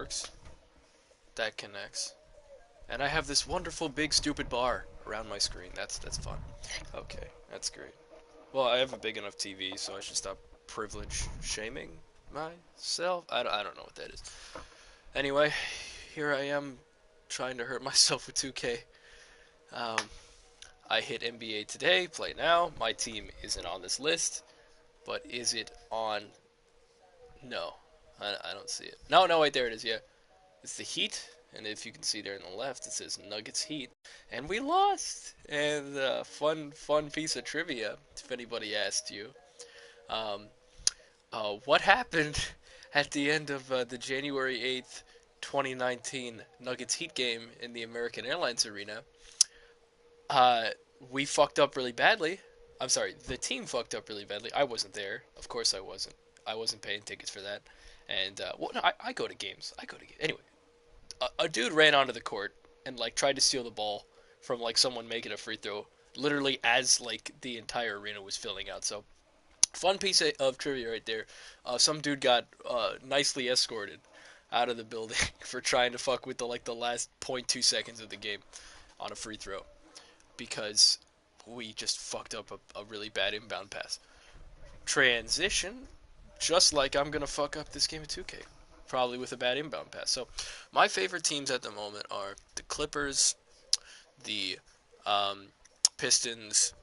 works. That connects. And I have this wonderful big stupid bar around my screen. That's fun. Okay, that's great. Well, I have a big enough TV, so I should stop privilege shaming myself. I don't know what that is. Anyway, here I am trying to hurt myself with 2K. Um, I hit NBA today, play now. My team isn't on this list, but is it on? No, I don't see it. No, no, wait, there it is. Yeah, it's the Heat, and if you can see there on the left, it says Nuggets Heat, and we lost. And fun piece of trivia, if anybody asked you, um, what happened at the end of the January 8th, 2019 Nuggets Heat game in the American Airlines Arena? Uh, we fucked up really badly. I'm sorry, the team fucked up really badly. I wasn't there. Of course I wasn't. I wasn't paying tickets for that. And, well, no, I go to games. I go to games. Anyway, a dude ran onto the court and, like, tried to steal the ball from, like, someone making a free throw, literally as, like, the entire arena was filling out. So, fun piece of trivia right there. Some dude got nicely escorted out of the building for trying to fuck with the last .2 seconds of the game on a free throw because we just fucked up a really bad inbound pass. Transition, just like I'm gonna fuck up this game of 2K, probably with a bad inbound pass. So, my favorite teams at the moment are the Clippers, the um, Pistons,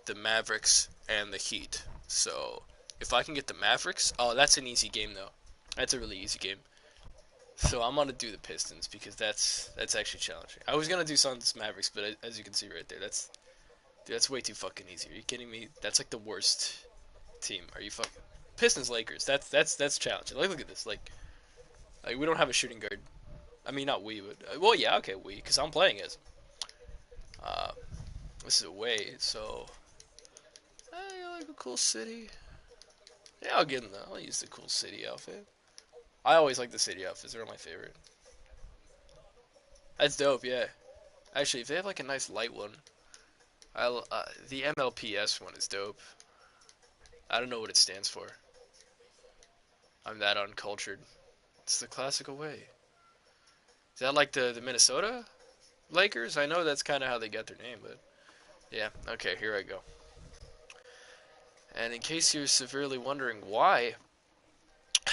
the Mavericks, and the Heat. So, if I can get the Mavericks, oh, that's an easy game though. That's a really easy game. So I'm gonna do the Pistons because that's actually challenging. I was gonna do Suns Mavericks, but as you can see right there, that's way too fucking easy. Are you kidding me? That's like the worst team. Are you fucking Pistons Lakers? That's challenging. Like look at this. Like we don't have a shooting guard. I mean not we, but well yeah okay we because I'm playing as. Uh, this is away, so I like a cool city. Yeah, I'll get in the. I'll use the cool city outfit. I always like the city outfits. They're my favorite. That's dope. Yeah. Actually, if they have like a nice light one, the MLPS one is dope. I don't know what it stands for. I'm that uncultured. It's the classical way. Is that like the Minnesota Lakers? I know that's kind of how they got their name, but yeah. Okay, here I go. And in case you're severely wondering why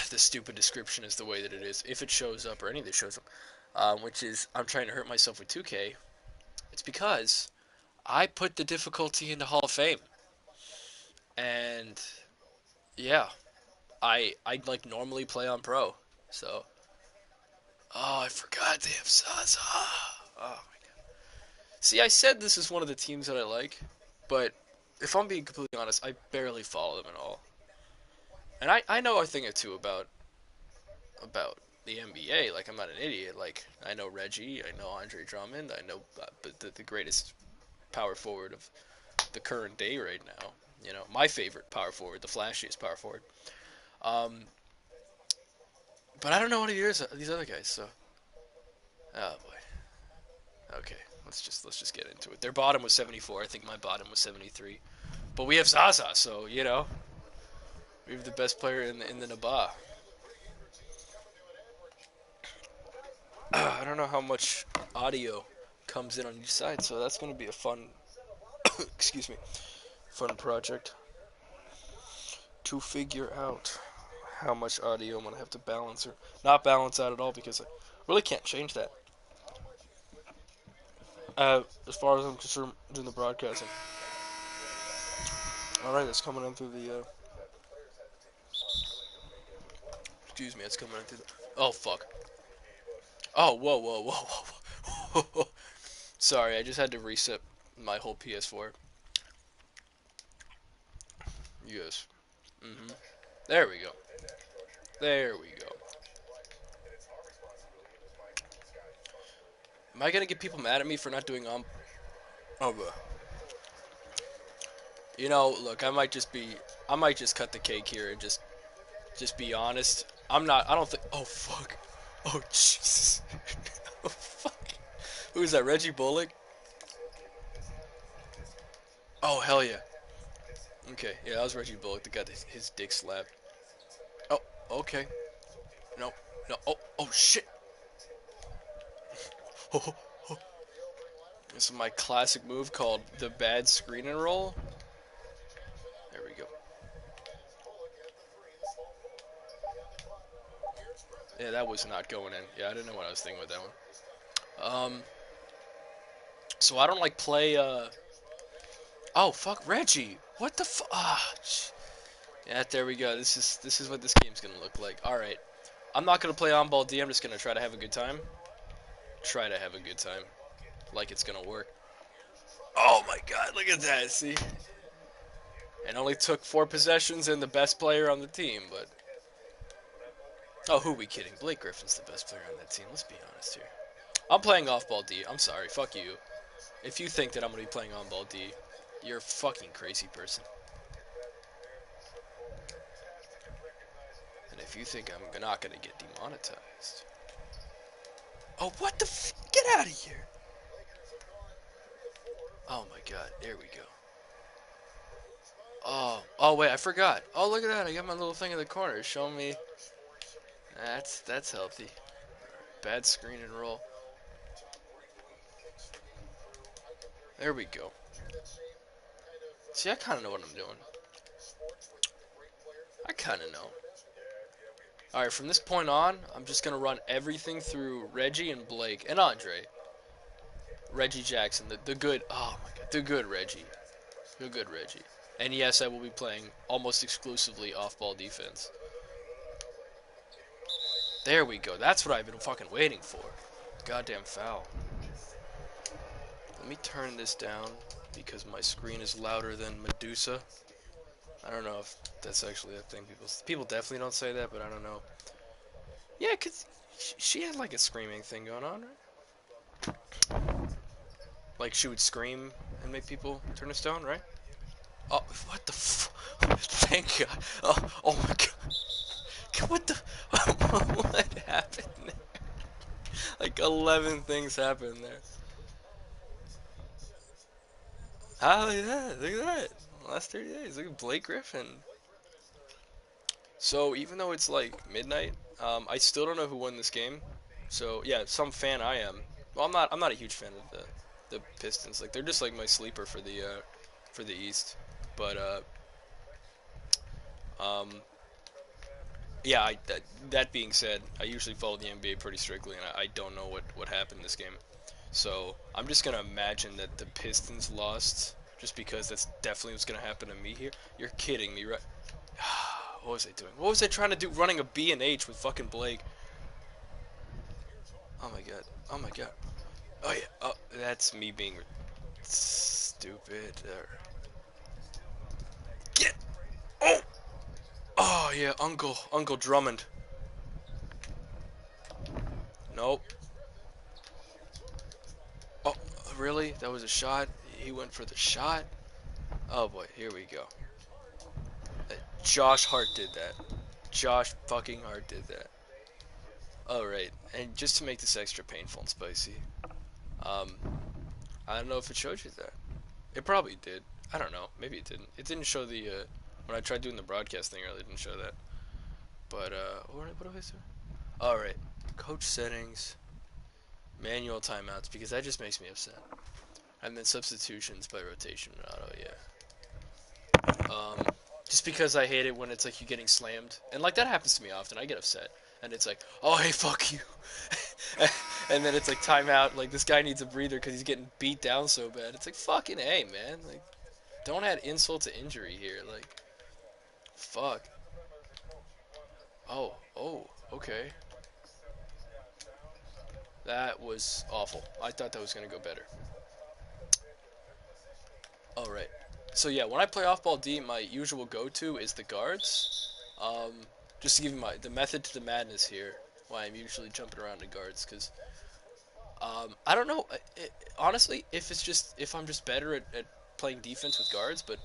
the stupid description is the way that it is, if it shows up or any of this shows up, which is I'm trying to hurt myself with 2K, it's because I put the difficulty into Hall of Fame. And yeah, I like normally play on pro. So oh, I forgot they have Zaza. Oh my god. See, I said this is one of the teams that I like, but if I'm being completely honest, I barely follow them at all. And I know a thing or two about the NBA. Like I'm not an idiot. Like I know Reggie, I know Andre Drummond, I know the greatest power forward of the current day right now. You know, my favorite power forward, the flashiest power forward. Um, but I don't know what these other guys. So, oh boy. Okay, let's just get into it. Their bottom was 74. I think my bottom was 73. But we have Zaza, so you know we have the best player in the Naba. I don't know how much audio comes in on each side, so that's going to be a fun, excuse me, fun project to figure out how much audio I'm going to have to balance or not balance out at all because I really can't change that. As far as I'm concerned, doing the broadcasting. All right, it's coming in through the. Excuse me, it's coming in through the. Oh fuck. Oh whoa whoa whoa whoa. Whoa. Sorry, I just had to reset my whole PS4. Yes. Mhm. There we go. There we go. Am I gonna get people mad at me for not doing Oh, you know, look, I might just cut the cake here and just be honest. I'm not. I don't think. Oh fuck. Oh Jesus. Oh fuck. Who is that? Reggie Bullock? Oh hell yeah. Okay, yeah, that was Reggie Bullock that got his dick slapped. Oh, okay. No, no. Oh, oh shit. This is my classic move called the bad screen and roll. There we go. Yeah, that was not going in. Yeah, I didn't know what I was thinking with that one. So I don't like play, oh, fuck, Reggie! What the yeah, there we go. This is what this game's gonna look like. Alright. I'm not gonna play on ball D, I'm just gonna try to have a good time. Try to have a good time. Like it's gonna work. Oh my god, look at that, see? It only took 4 possessions and the best player on the team, but... Oh, who are we kidding? Blake Griffin's the best player on that team, let's be honest here. I'm playing off-ball D, I'm sorry, fuck you. If you think that I'm gonna be playing on-ball D, you're a fucking crazy person. And if you think I'm not gonna get demonetized... Oh, what the f... Get out of here! Oh my god, there we go. Oh wait, I forgot. Oh, look at that, I got my little thing in the corner showing me... That's healthy. Bad screen and roll. There we go. See, I kind of know what I'm doing. I kind of know. Alright, from this point on, I'm just going to run everything through Reggie and Blake and Andre. Reggie Jackson, the good, oh my god, the good Reggie. The good Reggie. And yes, I will be playing almost exclusively off-ball defense. There we go. That's what I've been fucking waiting for. Goddamn foul. Let me turn this down because my screen is louder than Medusa. I don't know if that's actually a thing. People definitely don't say that, but I don't know. Yeah, because she had like a screaming thing going on, right? Like she would scream and make people turn to stone, right? Oh, what the Thank God. Oh my God. What the... What happened there? Like 11 things happened there. Ah, look at that. Look at that. Last 30 days. Look at Blake Griffin. So, even though it's like midnight, I still don't know who won this game. So, yeah, some fan I am. Well, I'm not a huge fan of the Pistons. Like, they're just like my sleeper for the East. But, yeah, that being said, I usually follow the NBA pretty strictly, and I don't know what happened this game. So I'm just gonna imagine that the Pistons lost, just because that's definitely what's gonna happen to me here. You're kidding me, right? What was I doing? What was I trying to do? Running a B and H with fucking Blake. Oh my god. Oh my god. Oh yeah. Oh, that's me being stupid. Get. Oh. Oh yeah, Uncle Drummond. Nope. Oh, really? That was a shot? He went for the shot? Oh boy, here we go. Josh Hart did that. Josh fucking Hart did that. Alright, and just to make this extra painful and spicy, I don't know if it showed you that. It probably did. I don't know. Maybe it didn't. It didn't show the, when I tried doing the broadcast thing earlier, it didn't show that. But, what do I do? Alright, coach settings, manual timeouts, because that just makes me upset. And then substitutions by rotation auto, yeah. Just because I hate it when it's like you getting slammed. And like that happens to me often. I get upset. And it's like, oh, hey, fuck you. And then it's like timeout. Like this guy needs a breather because he's getting beat down so bad. It's like, fucking A, man. Like, don't add insult to injury here. Like, fuck. Oh, okay. That was awful. I thought that was going to go better. Alright. So yeah, when I play off-ball D, my usual go-to is the guards. Just to give you the method to the madness here, why I'm usually jumping around to guards, because I don't know, honestly, if I'm just better at playing defense with guards, but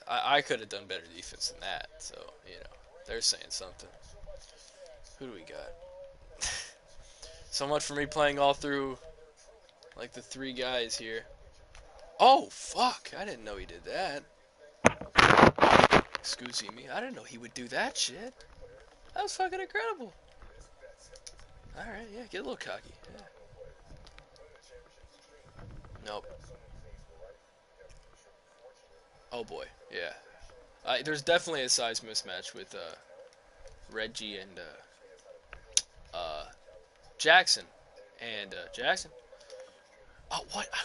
I could have done better defense than that, so, you know, they're saying something. Who do we got? So much for me playing all through, like, the 3 guys here. Oh, fuck, I didn't know he did that. Excuse me, I didn't know he would do that shit. That was fucking incredible. Alright, yeah, get a little cocky. Yeah. Nope. Oh boy, yeah. There's definitely a size mismatch with Reggie and Jackson. And Jackson. Oh, what? I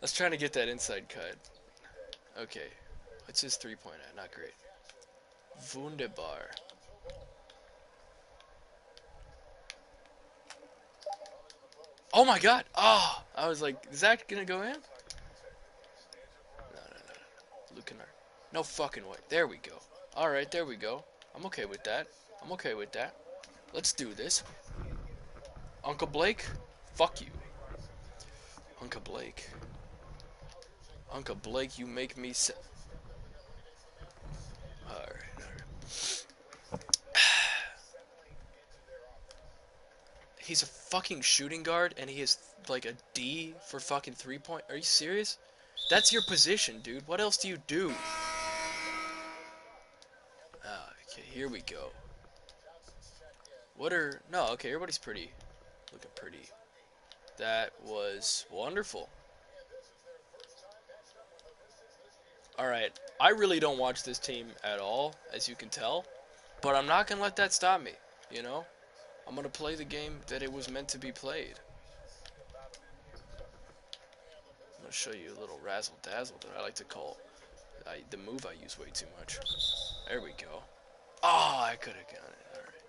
was trying to get that inside cut. Okay. What's his 3-point at? Not great. Wunderbar. Oh my god! Oh! I was like, is that gonna go in? No, no, no, no. Lucanar. No fucking way. There we go. Alright, there we go. I'm okay with that. I'm okay with that. Let's do this. Uncle Blake? Fuck you. Uncle Blake. Uncle Blake, you make me sa- Alright, alright. He's a fucking shooting guard and he has like a D for fucking 3-point. Are you serious? That's your position, dude. What else do you do? Okay, here we go. No, okay, everybody's pretty. Looking pretty. That was wonderful. Alright, I really don't watch this team at all, as you can tell. But I'm not gonna let that stop me, you know? I'm gonna play the game that it was meant to be played. I'm gonna show you a little razzle dazzle that I like to call the move I use way too much. There we go. Oh, I could have got it. Alright.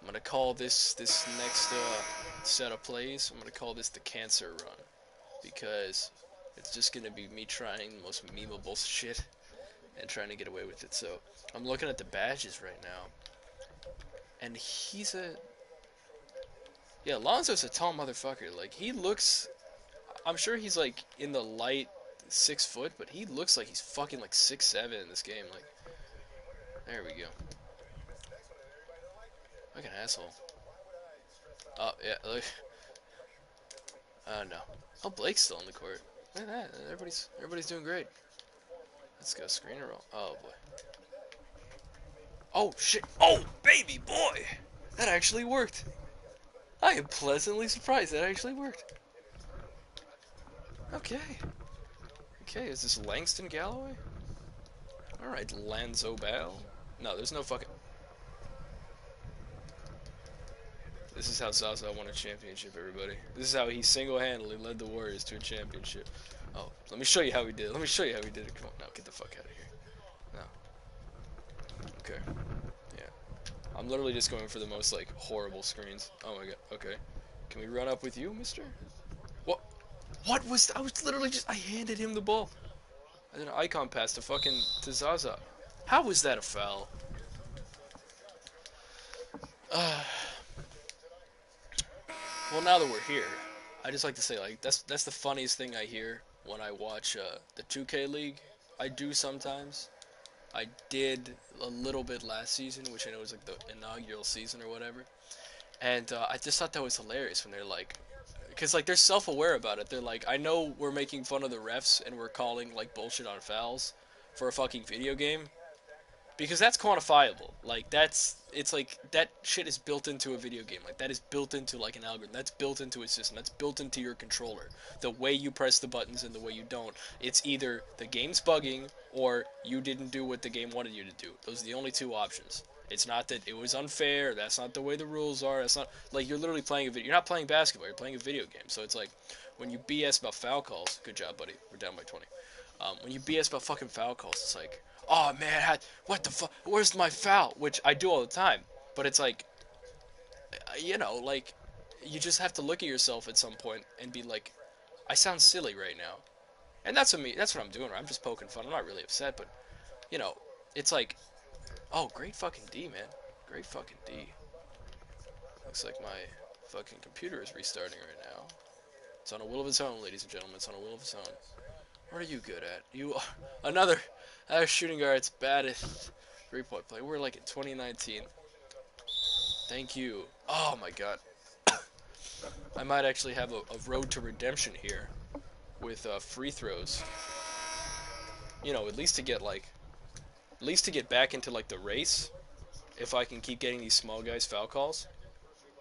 I'm gonna call this next set of plays, I'm gonna call this the cancer run. Because it's just gonna be me trying the most memeable shit and trying to get away with it. So I'm looking at the badges right now. And yeah, Lonzo's a tall motherfucker. Like, he looks, I'm sure he's like in the light 6 foot, but he looks like he's fucking like 6'7" in this game. Like, there we go. Like an asshole. Oh yeah, look. No. Oh, Blake's still on the court. Look at that. Everybody's doing great. Let's go screen and roll. Oh boy. Oh shit. Oh baby boy. That actually worked. I am pleasantly surprised that actually worked. Okay. Okay, is this Langston Galloway? Alright, Lanzo Bell. No, there's no fucking... This is how Zaza won a championship, everybody. This is how he single-handedly led the Warriors to a championship. Oh, let me show you how he did it. Let me show you how he did it. Come on, now, get the fuck out of here. No. Okay. Yeah. I'm literally just going for the most, like, horrible screens. Oh my god. Okay. Can we run up with you, mister? What? What was... I was literally just... I handed him the ball. I did an icon pass to Zaza. How was that a foul? Well, now that we're here, I just like to say, like, that's the funniest thing I hear when I watch the 2K League. I do sometimes. I did a little bit last season, which I know was like the inaugural season or whatever. And I just thought that was hilarious when they're like, because like they're self-aware about it. They're like, I know we're making fun of the refs and we're calling like bullshit on fouls for a fucking video game, because that's quantifiable. Like, it's like, that shit is built into a video game. Like, that is built into, like, an algorithm. That's built into a system. That's built into your controller. The way you press the buttons and the way you don't. It's either the game's bugging, or you didn't do what the game wanted you to do. Those are the only two options. It's not that it was unfair, that's not the way the rules are, that's not, like, you're literally playing a video, you're not playing basketball, you're playing a video game. So it's like, when you BS about foul calls, good job, buddy, we're down by 20. When you BS about fucking foul calls, it's like, oh man, what the fuck? Where's my foul? Which I do all the time, but it's like, like, you just have to look at yourself at some point and be like, I sound silly right now, and that's what I'm doing. I'm just poking fun. I'm not really upset, but you know, it's like, oh, great fucking D, man, great fucking D. Looks like my fucking computer is restarting right now. It's on a will of its own, ladies and gentlemen. It's on a will of its own. What are you good at? You are another shooting guard's baddest 3-point play. We're like in 2019. Thank you. Oh my god. I might actually have a road to redemption here with free throws. You know, at least to get like at least to get back into like the race, if I can keep getting these small guys foul calls.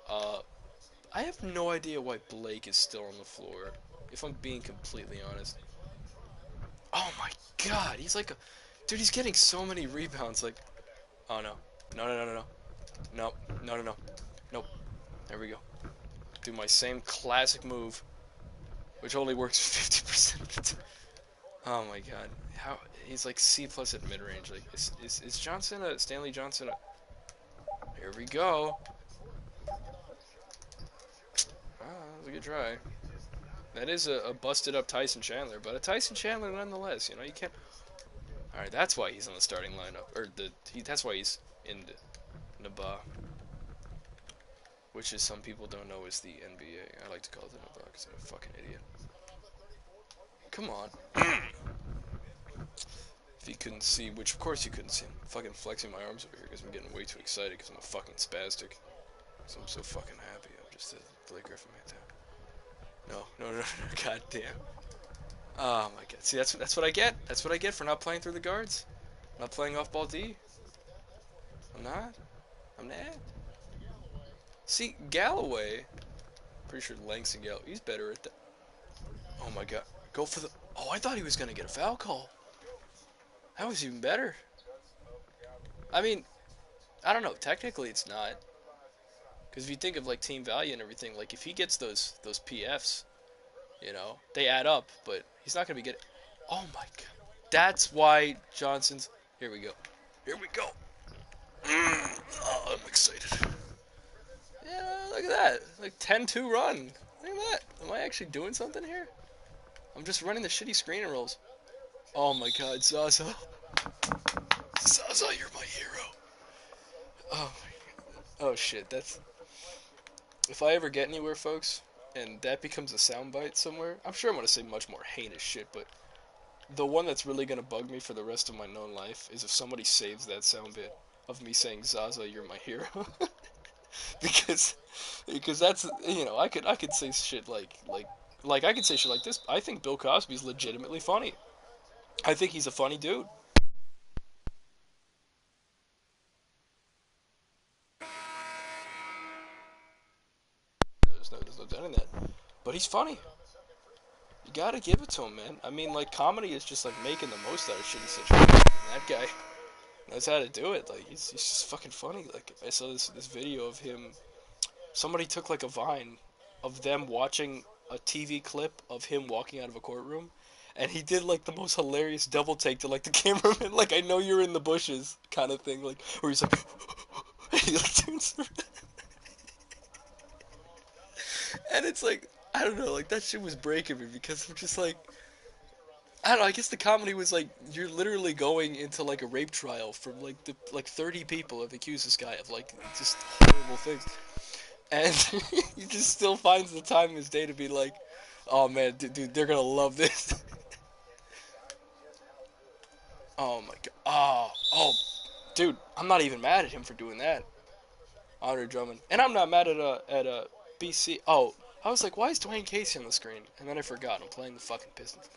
Uh, I have no idea why Blake is still on the floor. If I'm being completely honest. Oh my god, he's like a dude. He's getting so many rebounds. Like, oh no, no, no, no, no, no, no, no, no, nope. There we go. Do my same classic move, which only works 50% of the time. Oh my god, how he's like C plus at mid range. Like, is Johnson a Stanley Johnson? Here we go. Ah, that was a good try. That is a busted up Tyson Chandler, but a Tyson Chandler nonetheless. You know, you can't. All right, that's why he's on the starting lineup, or that's why he's in the Naba, which is some people don't know is the NBA. I like to call it the Naba because I'm a fucking idiot. Come on. If you couldn't see, which of course you couldn't see, I'm fucking flexing my arms over here because I'm getting way too excited because I'm a fucking spastic. Because I'm so fucking happy. I'm just a Blake Griffin right there. No, no, no, no, god damn. Oh my god. See, that's what I get. That's what I get for not playing through the guards. Not playing off ball D. I'm not. I'm not. See, Galloway. Pretty sure Langston Galloway. He's better at that. Oh my god. Go for the. Oh, I thought he was gonna get a foul call. That was even better. I mean, I don't know. Technically, it's not. Because if you think of like team value and everything, like if he gets those PFs, you know, they add up. But he's not gonna be getting. Oh my god. That's why Johnson's. Here we go. Here we go. Oh, I'm excited. Yeah, look at that. Like 10-2 run. Look at that. Am I actually doing something here? I'm just running the shitty screen and rolls. Oh my god, Zaza. Zaza, you're my hero. Oh my god. Oh shit, that's... If I ever get anywhere, folks, and that becomes a soundbite somewhere, I'm sure I'm gonna say much more heinous shit, but the one that's really gonna bug me for the rest of my known life is if somebody saves that sound bit of me saying, Zaza, you're my hero. because that's, you know, I could say shit like I could say shit like this. I think Bill Cosby's legitimately funny. I think he's a funny dude. There's no doubt in that. But he's funny. You gotta give it to him, man. I mean, like, comedy is just like making the most out of shitty situations. And that guy knows how to do it. Like, he's just fucking funny. Like, I saw this video of him. Somebody took like a vine of them watching a TV clip of him walking out of a courtroom, and he did like the most hilarious double take to like the cameraman, like I know you're in the bushes kind of thing, like where he's like, he like turns around. And it's like I don't know, like that shit was breaking me because I'm just like I don't know. I guess the comedy was like you're literally going into like a rape trial from like 30 people have accused this guy of like just horrible things. And he just still finds the time in his day to be like, oh man, dude, they're gonna love this. Oh my god. Dude, I'm not even mad at him for doing that. Andre Drummond. And I'm not mad at BC. Oh, I was like, why is Dwayne Casey on the screen? And then I forgot. I'm playing the fucking Pistons.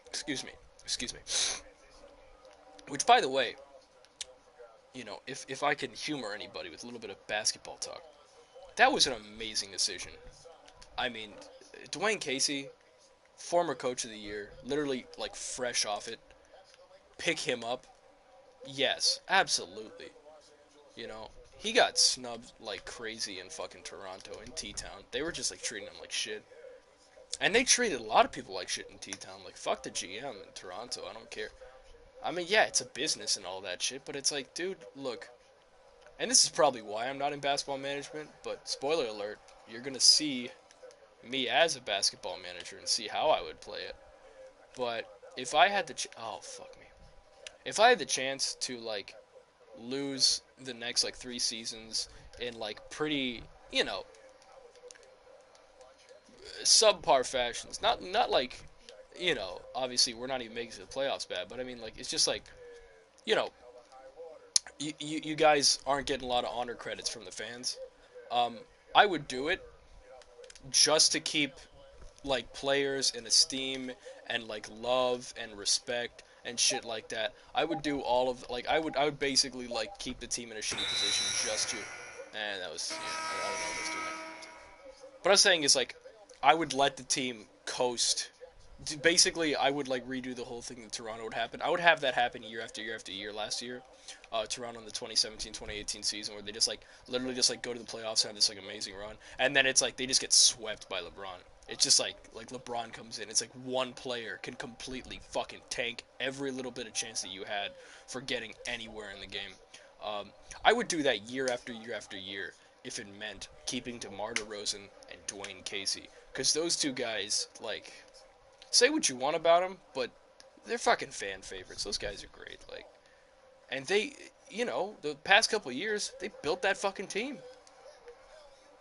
Excuse me. Excuse me. Which, by the way, you know, if I can humor anybody with a little bit of basketball talk, that was an amazing decision. I mean, Dwayne Casey, former coach of the year, literally like fresh off it, pick him up. Yes, absolutely. You know, he got snubbed like crazy in fucking Toronto in T-Town. They were just like treating him like shit. And they treated a lot of people like shit in T-Town. Like, fuck the GM in Toronto, I don't care. I mean, yeah, it's a business and all that shit, but it's like, dude, look. And this is probably why I'm not in basketball management, but spoiler alert, you're gonna see me as a basketball manager and see how I would play it. But if I had the oh fuck me, if I had the chance to like lose the next like 3 seasons in like pretty, you know, subpar fashions, not like, you know, obviously we're not even making it to the playoffs bad, but I mean like it's just like, you know, you guys aren't getting a lot of honor credits from the fans. I would do it just to keep like players in esteem and like love and respect and shit like that. I would do all of like I would basically like keep the team in a shitty position just to, and that was, yeah, I don't know if I was doing that. What I was saying is like I would let the team coast. Basically, I would like redo the whole thing that Toronto would happen. I would have that happen year after year after year. Last year, Toronto in the 2017-2018 season, where they just like literally just like go to the playoffs and have this like amazing run, and then it's like they just get swept by LeBron. It's just like LeBron comes in. It's like one player can completely fucking tank every little bit of chance that you had for getting anywhere in the game. I would do that year after year after year if it meant keeping DeMar DeRozan and Dwayne Casey, because those two guys, like, say what you want about them, but they're fucking fan favorites. Those guys are great. Like, and they, the past couple of years, they built that fucking team.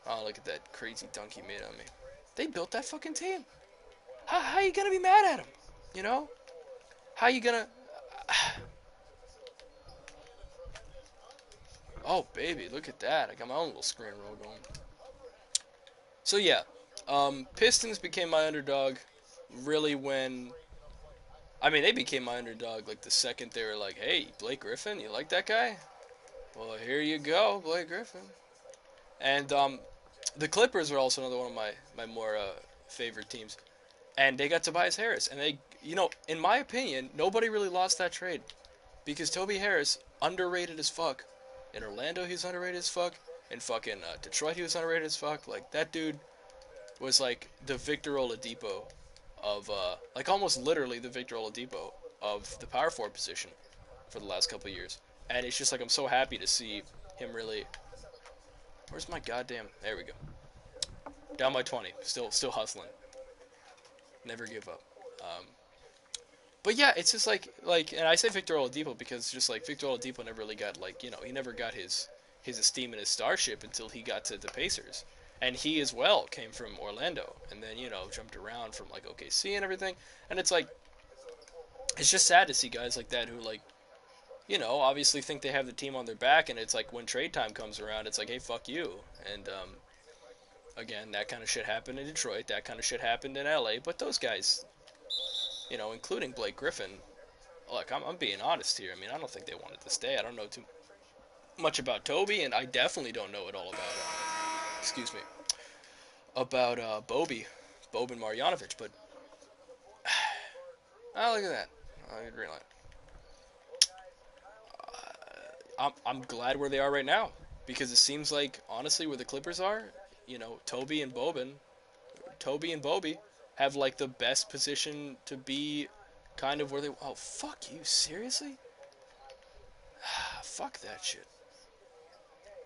Oh, look at that crazy dunk he made on me. They built that fucking team. How you gonna be mad at them? You know? How you gonna? Oh, baby, look at that. I got my own little screen roll going. So yeah, Pistons became my underdog really when, I mean, they became my underdog like the second they were like, hey, Blake Griffin, you like that guy? Well, here you go, Blake Griffin. And the Clippers were also another one of my more favorite teams. And they got Tobias Harris. And they, in my opinion, nobody really lost that trade. Because Toby Harris, underrated as fuck. In Orlando, he was underrated as fuck. In fucking Detroit, he was underrated as fuck. Like, that dude was like the Victor Oladipo of, like almost literally the Victor Oladipo of the power forward position for the last couple of years. And it's just like I'm so happy to see him really. Where's my goddamn? There we go. Down by 20. Still hustling. Never give up. But yeah, it's just like, and I say Victor Oladipo because just like Victor Oladipo never really got like, he never got his esteem and his starship until he got to the Pacers. And he as well came from Orlando and then, jumped around from like OKC and everything. And it's like, it's just sad to see guys like that who like, obviously think they have the team on their back, and it's like when trade time comes around, it's like, hey, fuck you. And again, that kind of shit happened in Detroit, that kind of shit happened in LA, but those guys, including Blake Griffin, look, I'm being honest here. I mean, I don't think they wanted to stay. I don't know too much about Toby, and I definitely don't know it all about, excuse me, about Boban Marjanovic, but, oh, look at that. Oh, good green light. I'm glad where they are right now, because it seems like, honestly, where the Clippers are, Toby and Bobby have like the best position to be kind of where they. Oh, fuck you, seriously? Fuck that shit.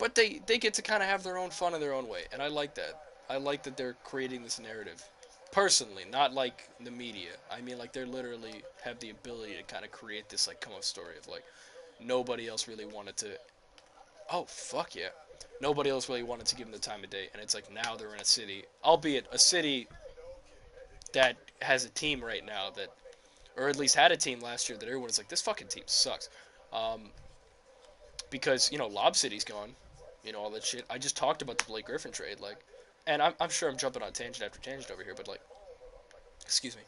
But they get to kind of have their own fun in their own way, and I like that. I like that they're creating this narrative. Personally, not like the media. I mean, like, they literally have the ability to kind of create this like come up story of like nobody else really wanted to. Oh, fuck yeah. Nobody else really wanted to give them the time of day, and it's like now they're in a city, albeit a city that has a team right now that, or at least had a team last year that everyone's like, this fucking team sucks. Because, Lob City's gone, all that shit. I just talked about the Blake Griffin trade, like, and I'm sure I'm jumping on tangent after tangent over here, but like, excuse me.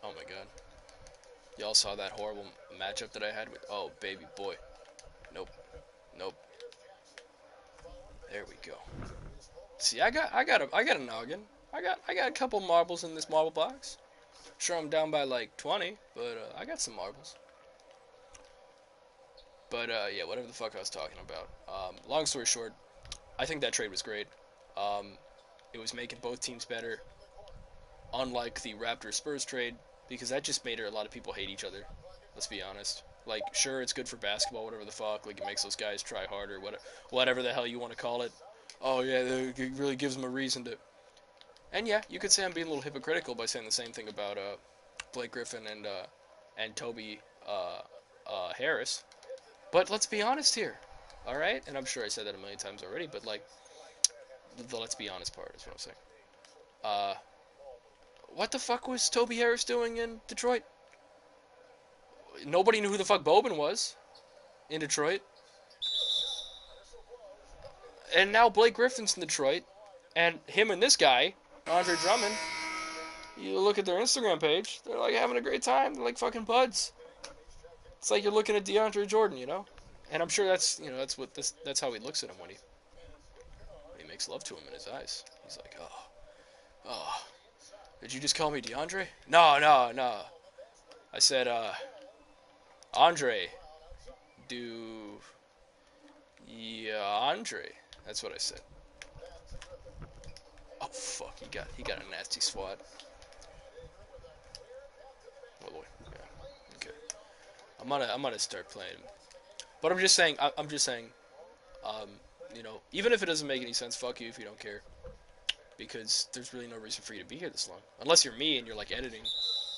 Oh my god. Y'all saw that horrible matchup that I had with, oh, baby boy. Nope. Nope. There we go. See, I got a noggin. I got a couple marbles in this marble box. Sure, I'm down by like 20, but I got some marbles. But yeah, whatever the fuck I was talking about. Long story short, I think that trade was great. It was making both teams better, unlike the Raptors Spurs trade, because that just made a lot of people hate each other. Let's be honest. Like, sure, it's good for basketball, whatever the fuck. Like, it makes those guys try harder, whatever the hell you want to call it. Oh yeah, it really gives them a reason to. And yeah, you could say I'm being a little hypocritical by saying the same thing about Blake Griffin and Toby Harris. But let's be honest here, all right? And I'm sure I said that a million times already, but like, the let's be honest part is what I'm saying. What the fuck was Toby Harris doing in Detroit? Nobody knew who the fuck Boban was in Detroit. And now Blake Griffin's in Detroit, and him and this guy, Andre Drummond, you look at their Instagram page, they're like having a great time. They're like fucking buds. It's like you're looking at DeAndre Jordan, you know? And I'm sure that's, you know, that's how he looks at him when he makes love to him in his eyes. He's like, oh, did you just call me DeAndre? No, no, no. I said, Andre, yeah, Andre. That's what I said. Oh fuck, he got a nasty swat. Oh boy, yeah, okay. I'm gonna start playing. But I'm just saying, um, you know, even if it doesn't make any sense, fuck you if you don't care. Because there's really no reason for you to be here this long. Unless you're me and you're like editing,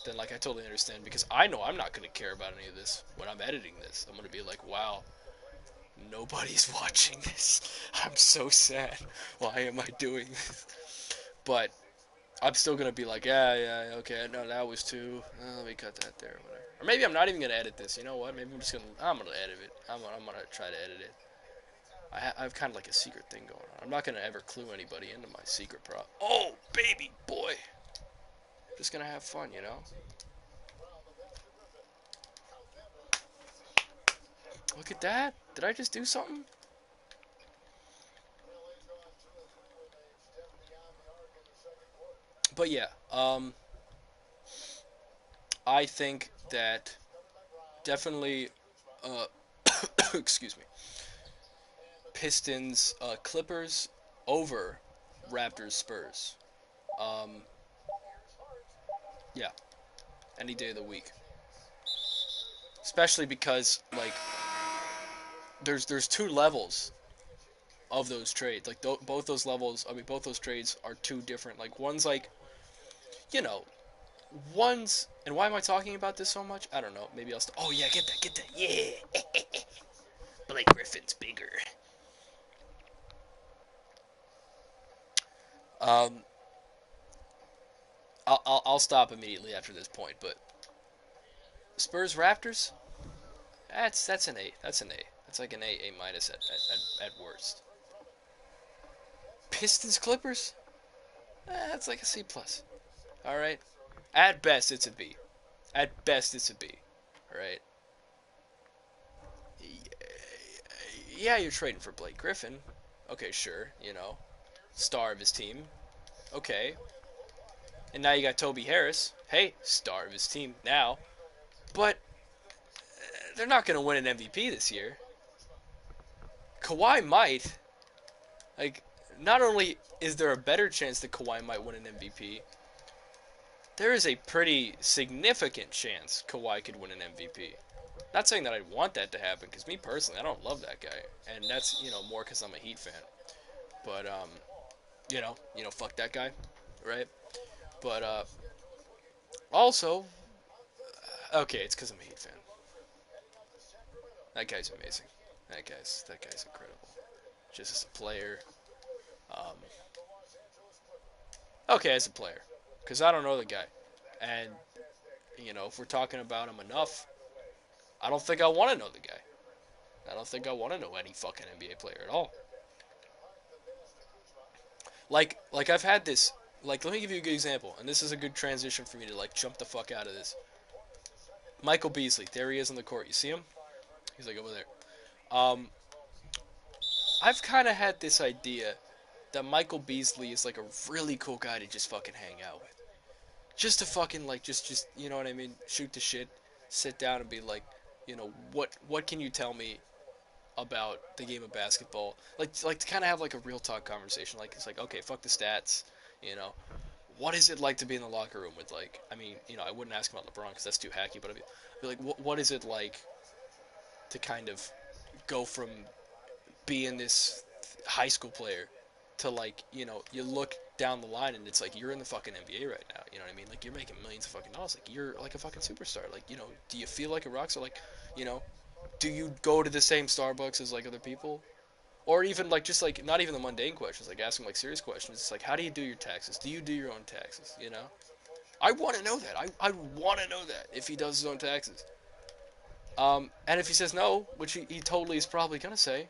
then like I totally understand. Because I know I'm not gonna care about any of this when I'm editing this. I'm gonna be like, wow, nobody's watching this. I'm so sad. Why am I doing this? But I'm still gonna be like, yeah, okay, no, that was too. Let me cut that there, whatever. Or maybe I'm not even gonna edit this. You know what? Maybe I'm gonna edit it. I'm gonna try to edit it. I have kind of like a secret thing going on. I'm not gonna ever clue anybody into my secret Oh, baby boy. Just gonna have fun, you know. Look at that. Did I just do something? But yeah, I think that definitely, excuse me, Pistons, Clippers over Raptors, Spurs. Um, yeah, any day of the week. Especially because like there's two levels of those trades. Like both those levels, I mean both those trades are two different. Like one's like, you know, one's and why am I talking about this so much? I don't know. Maybe I'll. Oh yeah, get that. Yeah, Blake Griffin's bigger. Um, I'll stop immediately after this point. But Spurs Raptors, that's an A. That's an A. That's like an A minus at worst. Pistons Clippers, that's like a C plus. All right. At best, it's a B. At best, it's a B. All right. Yeah, you're trading for Blake Griffin. Okay, sure. You know, star of his team. Okay. And now you got Toby Harris. Hey, star of his team now. But they're not going to win an MVP this year. Kawhi might. Like, not only is there a better chance that Kawhi might win an MVP, there is a pretty significant chance Kawhi could win an MVP. Not saying that I want that to happen, because me personally, I don't love that guy, and that's, you know, more because I'm a Heat fan. But you know, fuck that guy, right? But also, okay, it's because I'm a Heat fan. That guy's amazing. That guy's incredible. Just as a player. Um, okay, as a player, because I don't know the guy, and you know, if we're talking about him enough, I don't think I want to know the guy. I don't think I want to know any fucking NBA player at all. Like I've had this. Like, let me give you a good example, and this is a good transition for me to like jump the fuck out of this. Michael Beasley, there he is on the court. You see him? He's like over there. Um, I've kind of had this idea that Michael Beasley is like a really cool guy to just fucking hang out with. Just to fucking like just you know what I mean? Shoot the shit, sit down and be like, you know, what can you tell me about the game of basketball? Like to kind of have like a real talk conversation. Like it's like, okay, fuck the stats, you know. What is it like to be in the locker room with like? I mean, you know, I wouldn't ask about LeBron because that's too hacky, but I'd be like, what is it like to kind of go from being this high school player to like, you know, you look down the line and it's like you're in the fucking NBA right now. You know what I mean? Like you're making millions of fucking dollars. Like you're like a fucking superstar. Like, you know, do you feel like a rock star? Like, you know, do you go to the same Starbucks as like other people? Or even like just like not even the mundane questions, like asking like serious questions. It's like, how do you do your taxes? Do you do your own taxes? You know, I want to know that. I want to know that if he does his own taxes. And if he says no, which he totally is probably gonna say,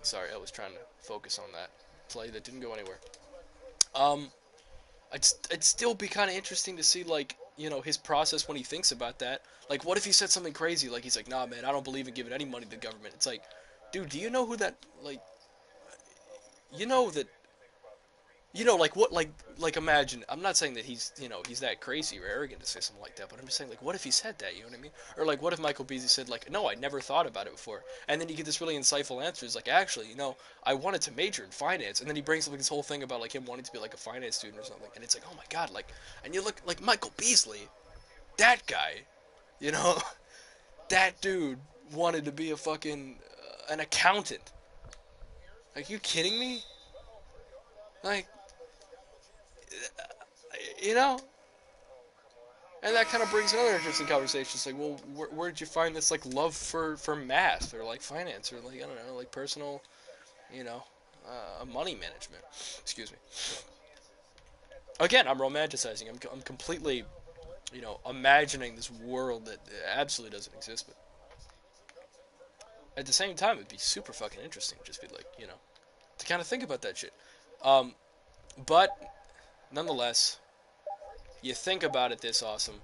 Sorry, I was trying to focus on that play that didn't go anywhere. Um, it'd still be kind of interesting to see, like, his process when he thinks about that. Like, what if he said something crazy? Like, he's like, nah, man, I don't believe in giving any money to the government. It's like, dude, do you know who that, like, you know that, like, what, like, imagine, I'm not saying that he's that crazy or arrogant to say something like that, but I'm just saying, like, what if he said that, you know what I mean? Or, like, what if Michael Beasley said, like, no, I never thought about it before. And then you get this really insightful answer. It's like, actually, I wanted to major in finance. And then he brings up, like, this whole thing about, like, him wanting to be, like, a finance student or something. And it's like, oh my god, like, and you look, like, Michael Beasley, that guy, you know, that dude wanted to be a fucking, an accountant. Like, you kidding me? Like, you know? And that kind of brings another interesting conversation. It's like, well, where did you find this, like, love for math or, like, finance or, like, I don't know, like, personal, you know, money management? Excuse me. Again, I'm romanticizing. I'm completely, imagining this world that absolutely doesn't exist. But at the same time, it'd be super fucking interesting. Just be like, to kind of think about that shit. Um, but nonetheless, you think about it this awesome.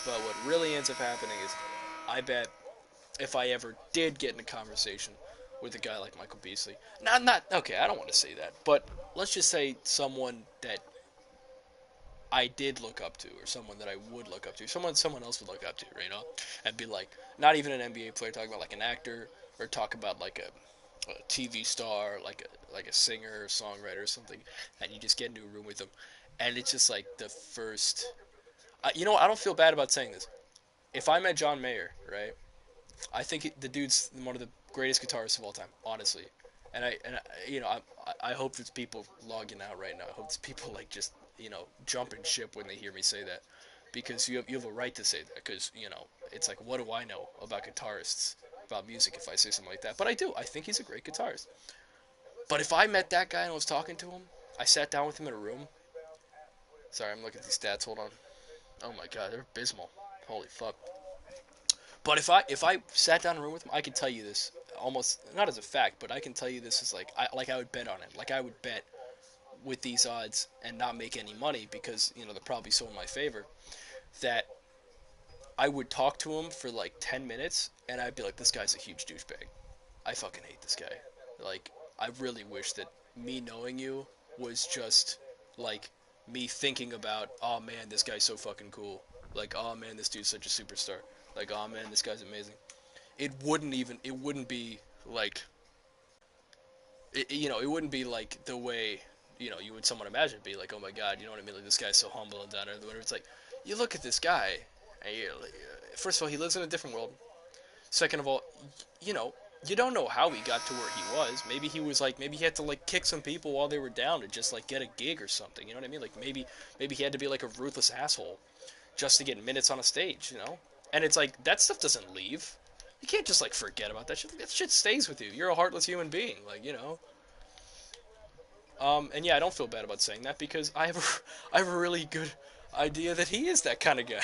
But what really ends up happening is, I bet if I ever did get in a conversation with a guy like Michael Beasley, not okay, I don't want to say that, but let's just say someone that I did look up to, or someone that I would look up to, someone else would look up to, and be like, not even an NBA player, talking about like an actor, or talk about like a TV star, like a singer or songwriter or something, and you just get into a room with them, and it's just like the first. I don't feel bad about saying this. If I met John Mayer, right, I think the dude's one of the greatest guitarists of all time, honestly. I hope there's people logging out right now. I hope there's people like just jumping ship when they hear me say that, because you have a right to say that, because it's like, what do I know about guitarists, about music, if I say something like that? But I do. I think he's a great guitarist. But if I met that guy and was talking to him, I sat down with him in a room. Sorry, I'm looking at these stats. Hold on. Oh my god, they're abysmal. Holy fuck. But if I sat down in a room with him, I could tell you this almost not as a fact, but I can tell you this is I would bet on it. Like, I would bet with these odds and not make any money, because they're probably so in my favor, that I would talk to him for like 10 minutes and I'd be like, this guy's a huge douchebag. I fucking hate this guy. Like, I really wish that me knowing you was just like me thinking about, oh man, this guy's so fucking cool. Like, oh man, this dude's such a superstar. Like, oh man, this guy's amazing. It wouldn't be like, it wouldn't be like the way, you would someone imagine it be, like, oh my god, you know what I mean? Like, this guy's so humble and down or whatever. It's like, you look at this guy, and like, first of all, he lives in a different world. Second of all, you know, you don't know how he got to where he was. Maybe he was like, maybe he had to like kick some people while they were down to just like get a gig or something. You know what I mean? Like, maybe he had to be like a ruthless asshole just to get minutes on a stage. And it's like, that stuff doesn't leave. You can't just like forget about that shit. That shit stays with you. You're a heartless human being, like. And yeah, I don't feel bad about saying that, because I have a really good idea that he is that kind of guy.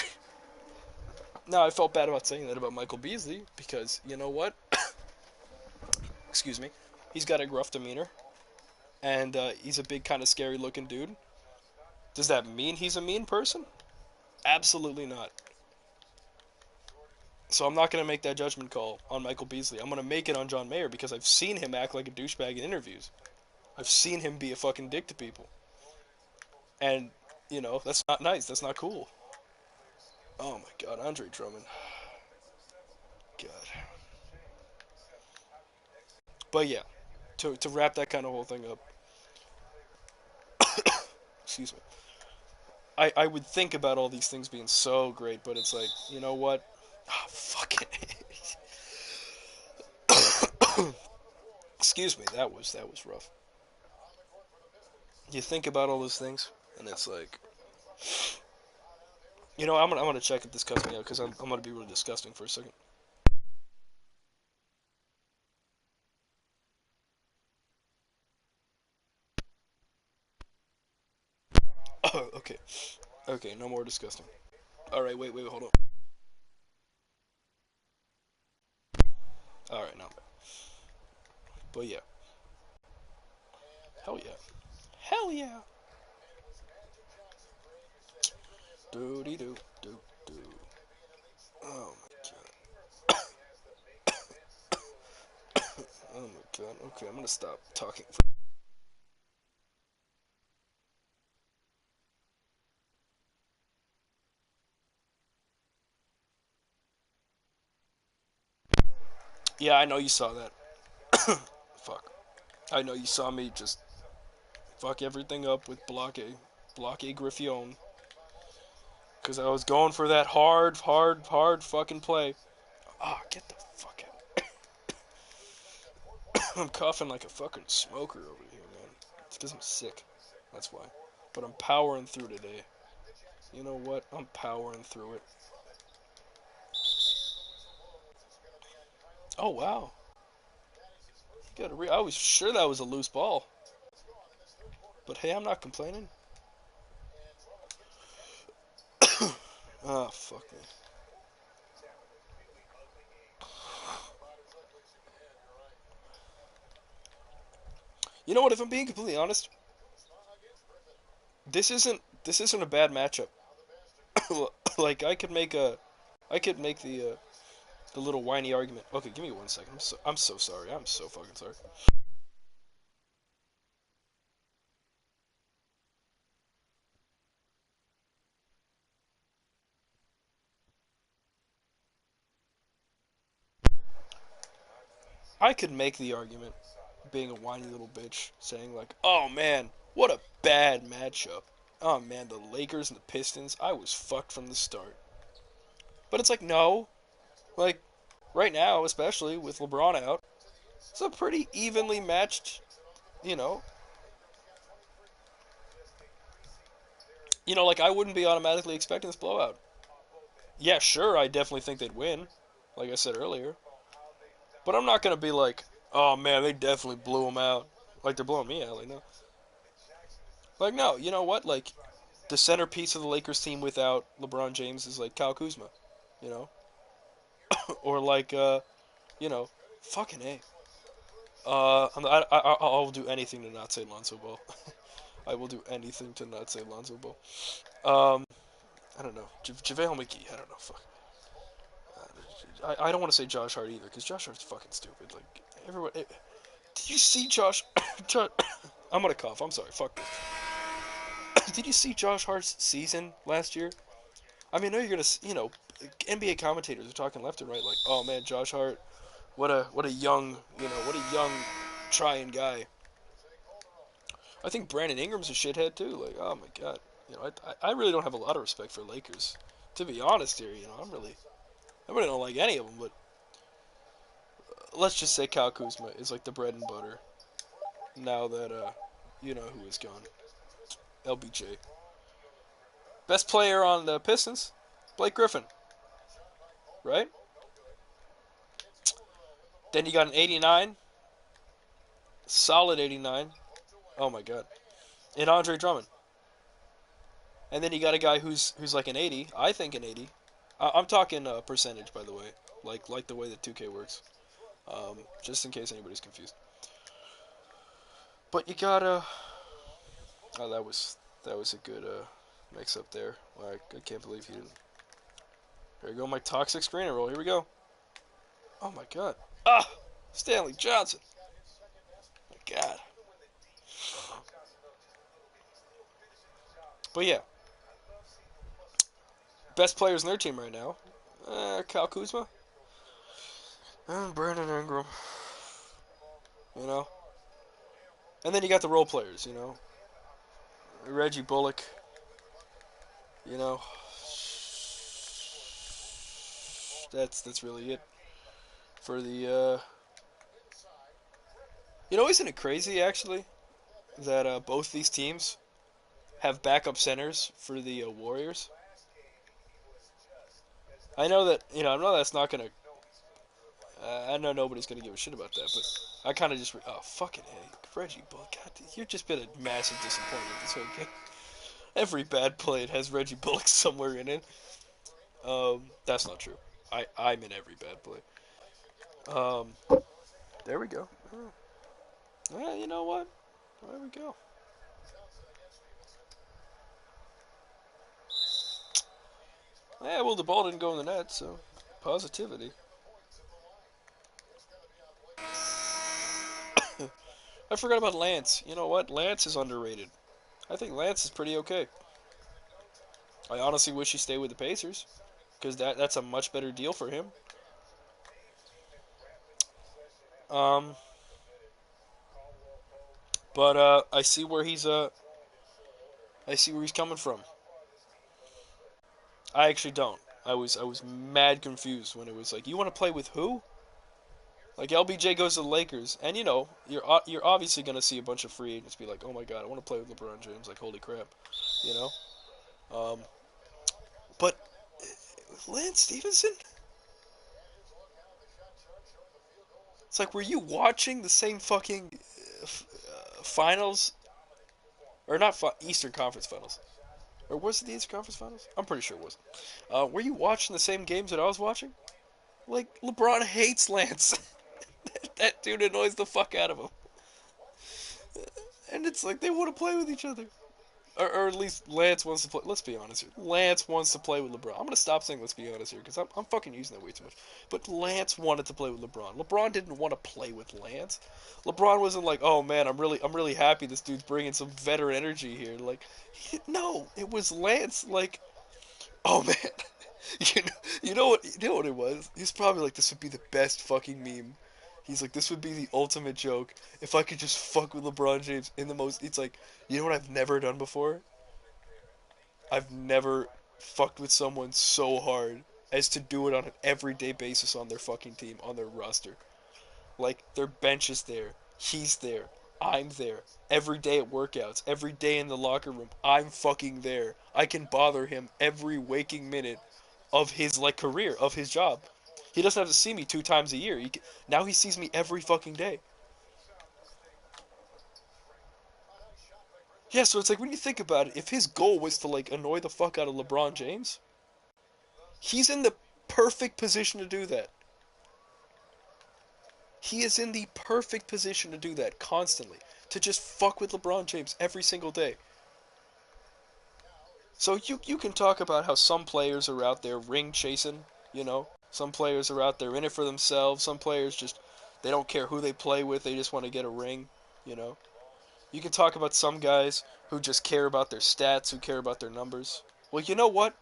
Now, I felt bad about saying that about Michael Beasley, because you know what? Excuse me. He's got a gruff demeanor, and he's a big, kind of scary looking dude. Does that mean he's a mean person? Absolutely not. So I'm not going to make that judgment call on Michael Beasley. I'm going to make it on John Mayer, because I've seen him act like a douchebag in interviews. I've seen him be a fucking dick to people. And, that's not nice. That's not cool. Oh my god, Andre Drummond. God. But yeah, to wrap that kind of whole thing up, excuse me. I would think about all these things being so great, but it's like, you know what? Oh, fucking. Excuse me, that was rough. You think about all those things, and it's like, I'm gonna check if this cuts me out, because I'm gonna be really disgusting for a second. Oh, okay, okay, no more disgusting. All right, wait, hold on. All right, now, but yeah. Hell yeah. Hell yeah. Doody doo doo doo. Oh my god. Oh my god. Okay, I'm gonna stop talking. Yeah, I know you saw that. Fuck. I know you saw me just fuck everything up with Block A Griffon. Because I was going for that hard fucking play. Ah, get the fuck out. I'm coughing like a fucking smoker over here, man. It's because I'm sick. That's why. But I'm powering through today. You know what? I'm powering through it. Oh, wow. I was sure that was a loose ball. But hey, I'm not complaining. Ah, fuck me. You know what? If I'm being completely honest, this isn't a bad matchup. Like I could make the little whiny argument. Okay, give me 1 second. I'm so sorry. I'm so fucking sorry. I could make the argument, being a whiny little bitch, saying like, "Oh man, what a bad matchup. Oh man, the Lakers and the Pistons. I was fucked from the start." But it's like no, like right now, especially with LeBron out, it's a pretty evenly matched. You know, like I wouldn't be automatically expecting this blowout. Yeah, sure, I definitely think they'd win, like I said earlier. But I'm not gonna be like, "Oh man, they definitely blew them out," like they're blowing me out. Like no, you know what? Like the centerpiece of the Lakers team without LeBron James is like Kyle Kuzma, you know, or like fucking a. I'll do anything to not say Lonzo Ball. I will do anything to not say Lonzo Ball. Um, I don't know. JaVale McGee. I don't know. Fuck. I don't want to say Josh Hart either because Josh Hart's fucking stupid. Like everyone. Did you see Josh? I'm gonna cough. I'm sorry. Fuck this. Did you see Josh Hart's season last year? I mean, I know you're gonna. NBA commentators are talking left and right, like, "Oh man, Josh Hart, what a young, what a young, trying guy." I think Brandon Ingram's a shithead too. Like, oh my god, I really don't have a lot of respect for Lakers. To be honest here, I really don't like any of them. But let's just say Kyle Kuzma is like the bread and butter. Now that you know who is gone, LBJ, best player on the Pistons, Blake Griffin, right? Then you got an 89, solid 89. Oh my god, and Andre Drummond. And then you got a guy who's like an 80. I think an 80. I'm talking percentage, by the way, like the way that 2K works. Just in case anybody's confused. But you gotta. Oh, that was a good mix up there. I can't believe he didn't. Here we go, my toxic screener roll. Here we go. Oh my god. Ah, Stanley Johnson. My god. But yeah, best players in their team right now. Kyle Kuzma and Brandon Ingram. You know, and then you got the role players. Reggie Bullock. You know, that's really it for the. Isn't it crazy actually that both these teams have backup centers for the Warriors? I know that I know that's not gonna. I know nobody's gonna give a shit about that, but I kind of just oh fucking hey, Reggie Bullock. God, you've just been a massive disappointment this whole game. Every bad play has Reggie Bullock somewhere in it. That's not true. I'm in every bad play. Um, there we go. You know what? There we go. Yeah, well, the ball didn't go in the net, so positivity. I forgot about Lance. You know what? Lance is underrated. I think Lance is pretty okay. I honestly wish he stayed with the Pacers because that's a much better deal for him. Um, but I see where he's coming from. I actually don't. I was mad confused when it was like, you want to play with who? Like LBJ goes to the Lakers, and you're obviously gonna see a bunch of free agents be like, oh my god, I want to play with LeBron James. Like holy crap, you know. Um, but Lance Stevenson, it's like, were you watching the same fucking finals or not Eastern Conference Finals? Or was it the Eastern Conference Finals? I'm pretty sure it was. Were you watching the same games that I was watching? Like, LeBron hates Lance. That dude annoys the fuck out of him. And it's like they want to play with each other. Or at least Lance wants to play. Let's be honest here. Lance wants to play with LeBron. I'm going to stop saying let's be honest here because I'm fucking using that way too much. But Lance wanted to play with LeBron. LeBron didn't want to play with Lance. LeBron wasn't like, oh man, I'm really happy this dude's bringing some veteran energy here. Like, no, it was Lance. Like, oh man, you know what it was? He's probably like, this would be the best fucking meme. He's like, this would be the ultimate joke if I could just fuck with LeBron James in the most. It's like, you know what I've never done before? I've never fucked with someone so hard as to do it on an everyday basis on their fucking team, on their roster. Like, their bench is there, he's there, I'm there. Every day at workouts, every day in the locker room, I'm fucking there. I can bother him every waking minute of his, like, career, of his job. He doesn't have to see me 2 times a year. Now he sees me every fucking day. Yeah, so it's like, when you think about it, if his goal was to, like, annoy the fuck out of LeBron James, he's in the perfect position to do that. He is in the perfect position to do that constantly. To just fuck with LeBron James every single day. So you can talk about how some players are out there ring chasing, you know? Some players are out there in it for themselves. Some players just, they don't care who they play with, they just want to get a ring, you know? You can talk about some guys who just care about their stats, who care about their numbers. Well, you know what?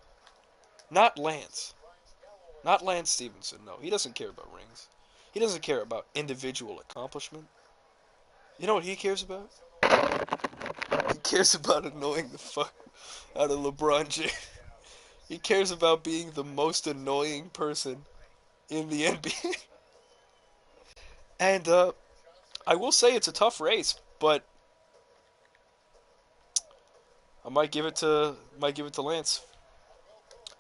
Not Lance. Not Lance Stevenson, no. He doesn't care about rings. He doesn't care about individual accomplishment. You know what he cares about? He cares about annoying the fuck out of LeBron James. He cares about being the most annoying person in the NBA. And I will say it's a tough race, but I might give it to Lance.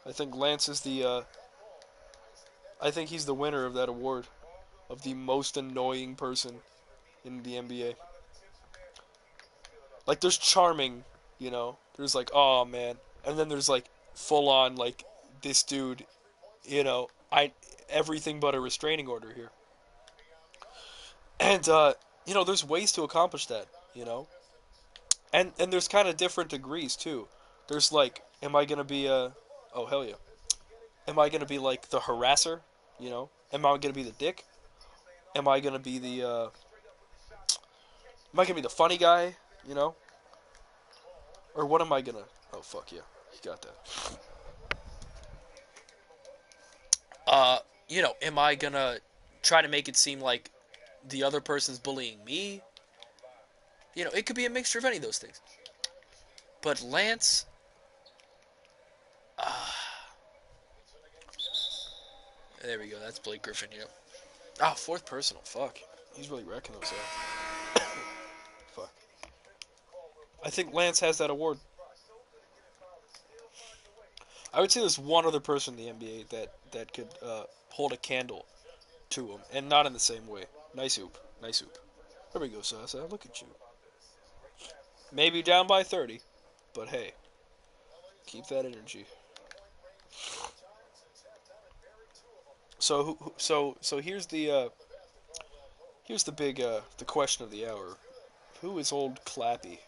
I think Lance is the I think he's the winner of that award of the most annoying person in the NBA. Like, there's charming, you know. There's like, oh man, and then there's like full on like, this dude, you know, I everything but a restraining order here. And there's ways to accomplish that, you know. And there's kind of different degrees too. There's like, am I gonna be a, oh hell yeah, am I gonna be like the harasser, you know? Am I gonna be the dick? Am I gonna be the am I gonna be the funny guy, you know? Or what am I gonna? Oh fuck yeah, you got that. Uh, am I gonna try to make it seem like the other person's bullying me? It could be a mixture of any of those things. But Lance, uh, there we go. That's Blake Griffin. Ah, fourth personal. Fuck, he's really wrecking those out. Fuck. I think Lance has that award. I would say there's one other person in the NBA that could hold a candle to him, and not in the same way. Nice hoop, nice hoop. There we go, Sasa. Look at you. Maybe down by 30, but hey, keep that energy. So here's the big the question of the hour Who is old Clappy?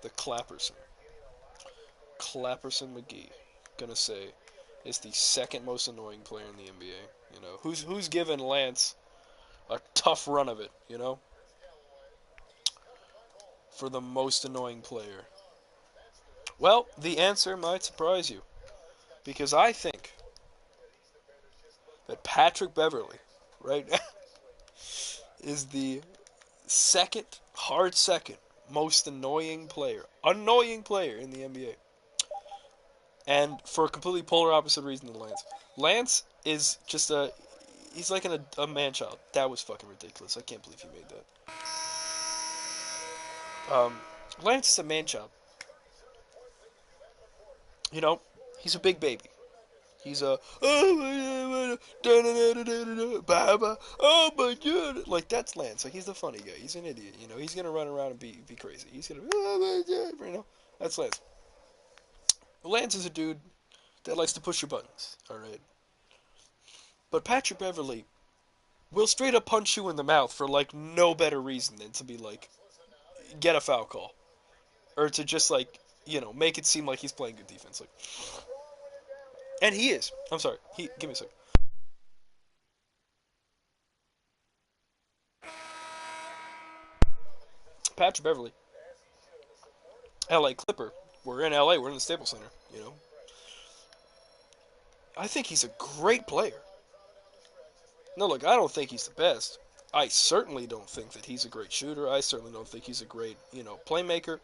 The Clapperson. Clapperson McGee. Gonna say is the second most annoying player in the NBA. You know, who's given Lance a tough run of it, you know? For the most annoying player. Well, the answer might surprise you. Because I think that Patrick Beverly, right, is the hard second, most annoying player in the NBA. And for a completely polar opposite reason than Lance. Lance is just he's like a man-child. That was fucking ridiculous. I can't believe he made that. Lance is a man-child. You know, he's a big baby. He's a oh my god, like that's Lance. Like he's the funny guy. He's an idiot. You know, he's gonna run around and be crazy. He's gonna you know, that's Lance. Lance is a dude that likes to push your buttons. All right, but Patrick Beverly will straight up punch you in the mouth for like no better reason than to be like get a foul call or to just like make it seem like he's playing good defense. Like, and he is. I'm sorry. Give me a second. Patrick Beverly, LA Clipper. We're in LA. We're in the Staples Center. You know, I think he's a great player. No, look, I don't think he's the best. I certainly don't think that he's a great shooter. I certainly don't think he's a great, playmaker.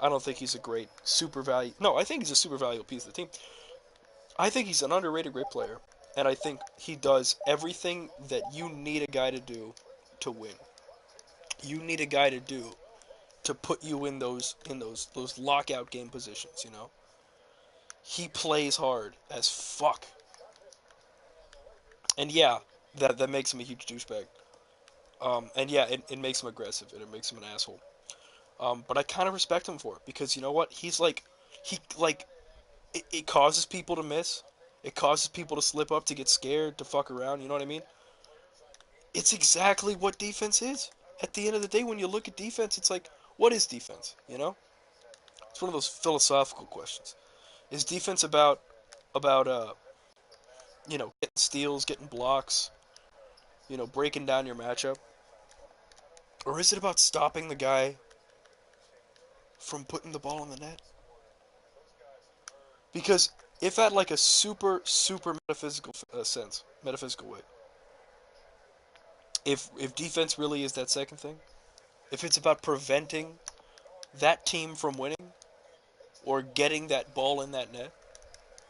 I don't think he's a great super value. No, I think he's a super valuable piece of the team. I think he's an underrated great player, and I think he does everything that you need a guy to do to win. You need a guy to do to put you in those lockout game positions. You know, he plays hard as fuck, and yeah, that makes him a huge douchebag. And yeah, it makes him aggressive and it makes him an asshole. But I kind of respect him for it because you know what? He like it causes people to miss. It causes people to slip up, to get scared, to fuck around. You know what I mean? It's exactly what defense is. At the end of the day, when you look at defense, it's like, what is defense? You know? It's one of those philosophical questions. Is defense about getting steals, getting blocks, breaking down your matchup, or is it about stopping the guy from putting the ball in the net? Because if at like a super metaphysical metaphysical way, if defense really is that second thing, if it's about preventing that team from winning or getting that ball in that net,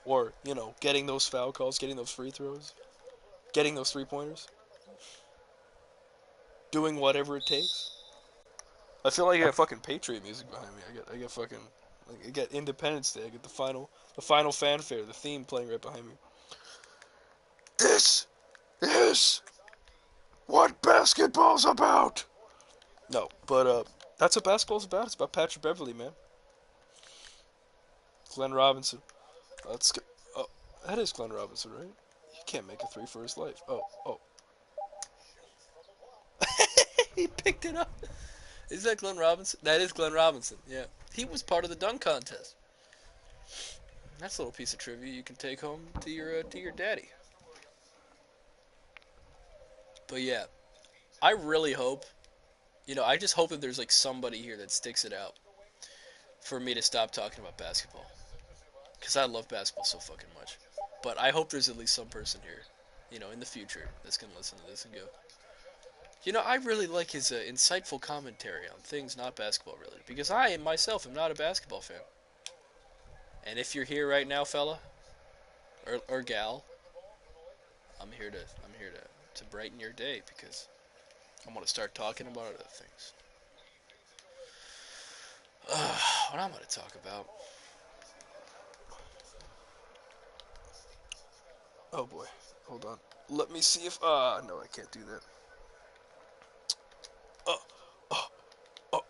or getting those foul calls, getting those free throws, getting those 3 pointers, doing whatever it takes. I feel like I got fucking Patriot music behind me. I got fucking I got Independence Day. I get the final fanfare, the theme playing right behind me. This is what basketball's about. No, but that's what basketball's about. It's about Patrick Beverly, man. Glenn Robinson. Let's go. Oh, that is Glenn Robinson, right? He can't make a three for his life. Oh. He picked it up. Is that Glenn Robinson? That is Glenn Robinson. Yeah, he was part of the dunk contest. That's a little piece of trivia you can take home to your daddy. But yeah, I really hope. I just hope that there's like somebody here that sticks it out for me to stop talking about basketball. Because I love basketball so fucking much. But I hope there's at least some person here, in the future that's going to listen to this and go, I really like his insightful commentary on things not basketball related. Because I myself am not a basketball fan. And if you're here right now, fella, or gal, I'm here to brighten your day because I'm going to start talking about other things. What I'm going to talk about. Oh boy, hold on. Let me see if. No, I can't do that. Oh, oh, oh.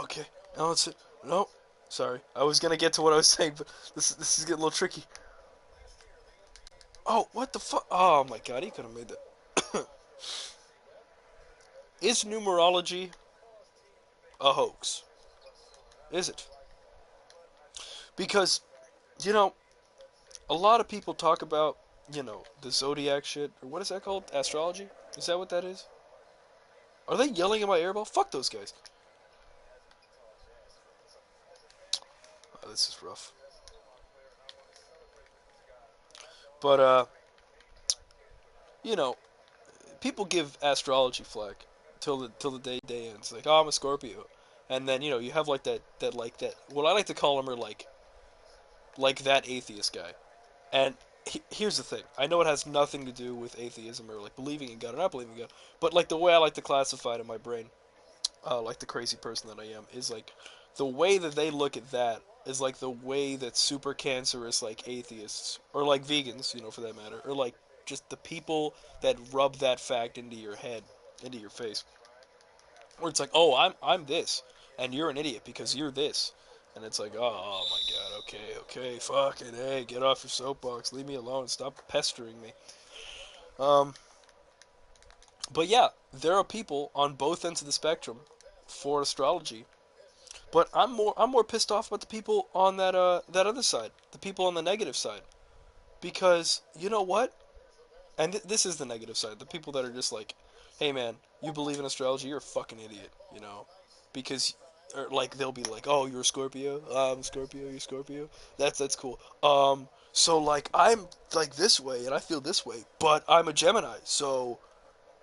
Okay. No, it's it. No, sorry. I was gonna get to what I was saying, but this is getting a little tricky. Oh, what the fuck? Oh my god, he could have made that. Is numerology a hoax? Is it? Because, you know, a lot of people talk about, the zodiac shit, or what is that called? Astrology? Is that what that is? Are they yelling at my airball? Fuck those guys. Oh, this is rough. But, you know, people give astrology flack till the day ends. Like, oh, I'm a Scorpio. And then, you have like that, what I like to call them are like that atheist guy. And here's the thing. I know it has nothing to do with atheism or like believing in God or not believing in God, but like the way I like to classify it in my brain, like the crazy person that I am, is like the way that they look at that is like the way that super cancerous like atheists or like vegans, for that matter, or like just the people that rub that fact into your head, into your face, where it's like, oh, I'm this, and you're an idiot because you're this, and it's like, oh my god, okay, fucking hey, get off your soapbox, leave me alone, stop pestering me. Um, but yeah, there are people on both ends of the spectrum for astrology, but I'm more pissed off about the people on that other side, the people on the negative side, because you know what? And this is the negative side, the people that are just like, hey man, you believe in astrology, you're a fucking idiot, because or like they'll be like, oh, you're a Scorpio, I'm a Scorpio, you're a Scorpio, that's cool. So like I'm like this way and I feel this way, but I'm a Gemini, so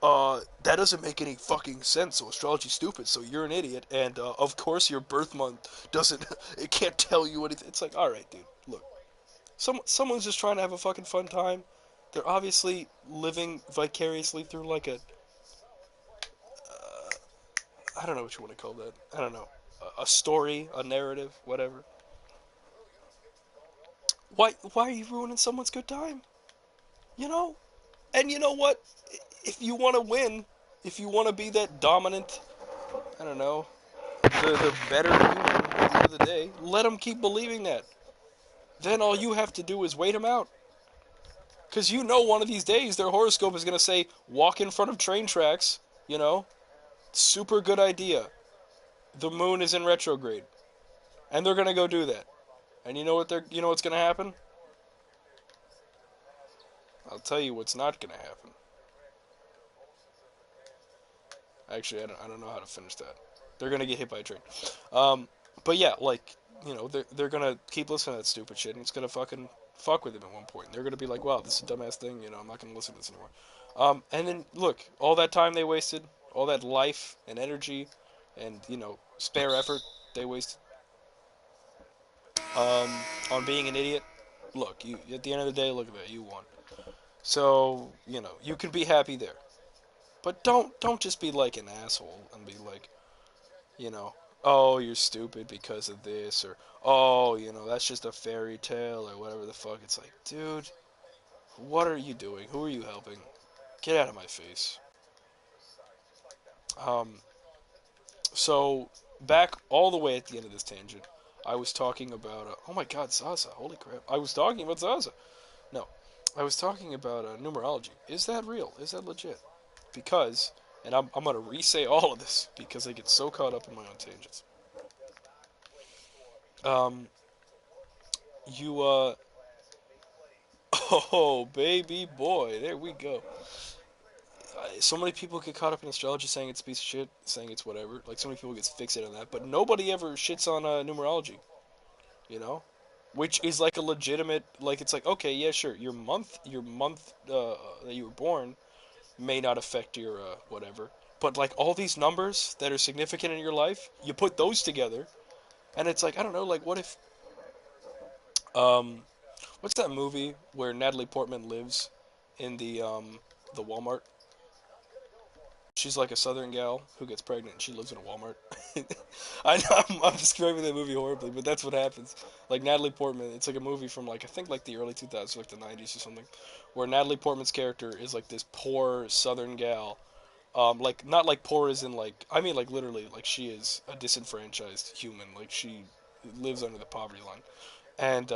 that doesn't make any fucking sense. So astrology's stupid. So you're an idiot, and of course your birth month doesn't. It can't tell you anything. It's like, all right, dude, look, someone's just trying to have a fucking fun time. They're obviously living vicariously through like I don't know what you want to call that. I don't know, a story, a narrative, whatever. Why are you ruining someone's good time? You know. And you know what? If you want to win, if you want to be that dominant, I don't know, the better human at the end of the day, let them keep believing that. Then all you have to do is wait them out. Because one of these days their horoscope is going to say, walk in front of train tracks, you know? Super good idea. The moon is in retrograde. And they're going to go do that. And you know what's going to happen? I'll tell you what's not going to happen. Actually, I don't know how to finish that. They're going to get hit by a train. But yeah, like, they're going to keep listening to that stupid shit, and it's going to fucking fuck with them at one point. They're going to be like, wow, this is a dumbass thing, I'm not going to listen to this anymore. And then, look, all that time they wasted, all that life and energy and, spare effort they wasted on being an idiot. Look, you at the end of the day, look at that, you won. So, you can be happy there. But don't just be like an asshole and be like, you know, oh, you're stupid because of this, or oh, that's just a fairy tale, or whatever the fuck. It's like, dude, what are you doing? Who are you helping? Get out of my face. Um, so back all the way at the end of this tangent, I was talking about, oh my god, Zaza, holy crap. I was talking about Zaza. No, I was talking about numerology. Is that real? Is that legit? Because, and I'm going to re-say all of this because I get so caught up in my own tangents. Um, you, oh, baby boy, there we go. So many people get caught up in astrology saying it's a piece of shit, saying it's whatever. Like, so many people get fixated on that, but nobody ever shits on numerology, you know? Which is like a legitimate, like, it's like, okay, yeah, sure, your month that you were born may not affect your whatever. But like all these numbers that are significant in your life, you put those together, and it's like I don't know, like what if um, what's that movie where Natalie Portman lives in the Walmart? She's like a Southern gal who gets pregnant and she lives in a Walmart. I know I'm describing that movie horribly, but that's what happens. Like Natalie Portman, it's like a movie from like I think like the early 2000s, like the 90s or something, where Natalie Portman's character is like this poor Southern gal. Like not like poor as in like I mean like literally like she is a disenfranchised human. Like she lives under the poverty line, and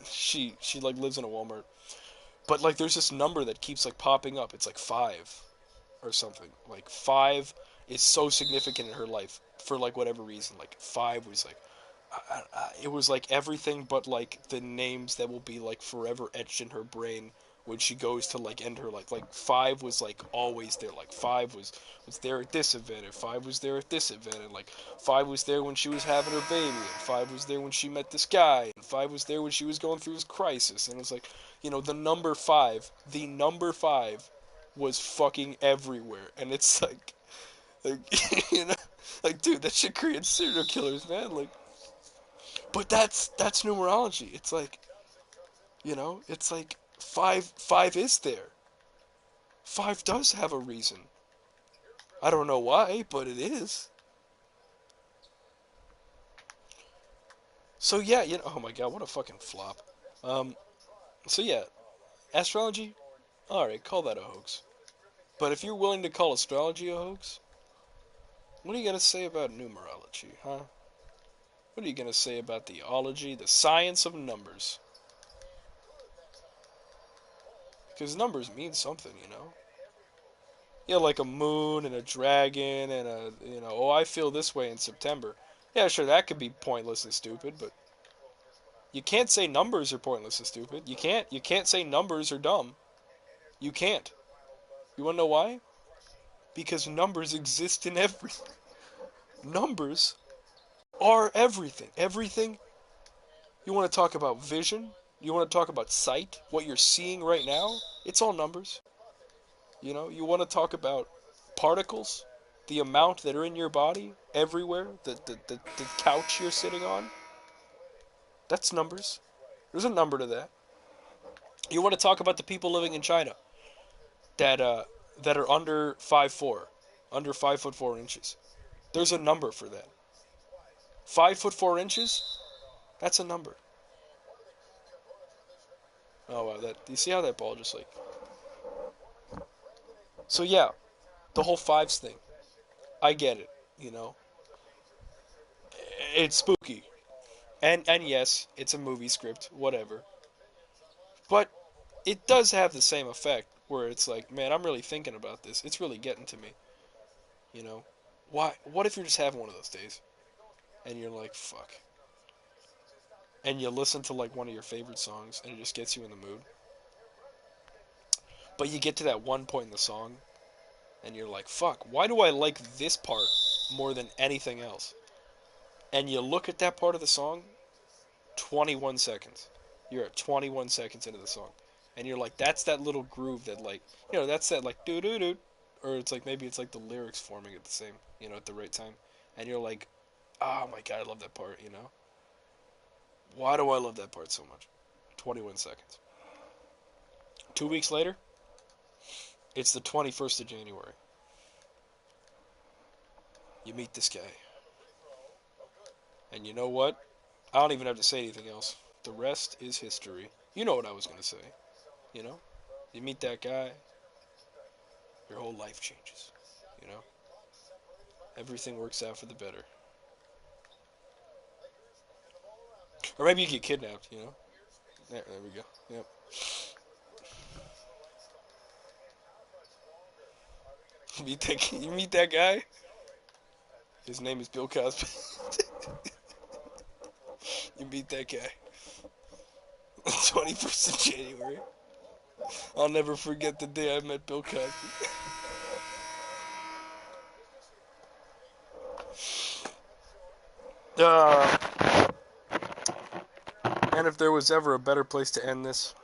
she like lives in a Walmart. But like there's this number that keeps like popping up. It's like five or something. Like five is so significant in her life. for like whatever reason. Like 5 was like it was like everything but like the names that will be like forever etched in her brain when she goes to like end her life. Like 5 was like always there. Like 5 was there at this event, and 5 was there at this event, and like 5 was there when she was having her baby, and 5 was there when she met this guy, and 5 was there when she was going through this crisis. And it was like, the number 5 was fucking everywhere. And it's like like, dude, that shit creates serial killers, man. Like, but that's numerology. It's like, it's like five is there. 5 does have a reason. I don't know why, but it is. So yeah, oh my god, what a fucking flop. Um, so yeah, astrology, alright, call that a hoax. But if you're willing to call astrology a hoax, what are you gonna say about numerology, huh? What are you gonna say about the ology, the science of numbers? Because numbers mean something. Yeah, like a moon and a dragon and oh, I feel this way in September. Yeah, sure, that could be pointless and stupid, but you can't say numbers are pointless and stupid. You can't say numbers are dumb. You can't. You wanna know why? Because numbers exist in everything. Numbers are everything. Everything. You want to talk about vision? You want to talk about sight? What you're seeing right now? It's all numbers. You want to talk about particles? The amount that are in your body, everywhere, the couch you're sitting on? That's numbers. There's a number to that. You want to talk about the people living in China that that are under 5'4", under 5'4" There's a number for that. 5'4". That's a number. Oh wow, that, you see how that ball just like. So yeah, the whole fives thing. I get it. You know, it's spooky, and yes, it's a movie script, whatever. But it does have the same effect where it's like, man, I'm really thinking about this. It's really getting to me. You know, why? What if you're just having one of those days, and you're like, fuck, and you listen to like one of your favorite songs, and it just gets you in the mood. But you get to that one point in the song, and you're like, fuck, why do I like this part more than anything else? And you look at that part of the song, 21 seconds. You're at 21 seconds into the song. And you're like, that's that little groove that like, that's that like doo doo doo. Or it's like, maybe it's like the lyrics forming at the same, at the right time. And you're like, oh my god, I love that part. Why do I love that part so much? 21 seconds. 2 weeks later, it's the 21st of January. You meet this guy. And you know what? I don't even have to say anything else. The rest is history. You know what I was going to say. You know? You meet that guy, your whole life changes. You know? Everything works out for the better. Or maybe you get kidnapped. There we go. Yep. You meet that guy? His name is Bill Cosby. You meet that guy. 21st of January. I'll never forget the day I met Bill Cosby. Uh, and if there was ever a better place to end this,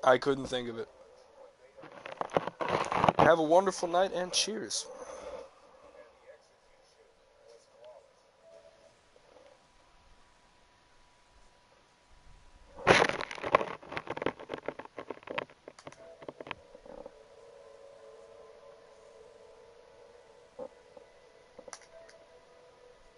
I couldn't think of it. Have a wonderful night and cheers.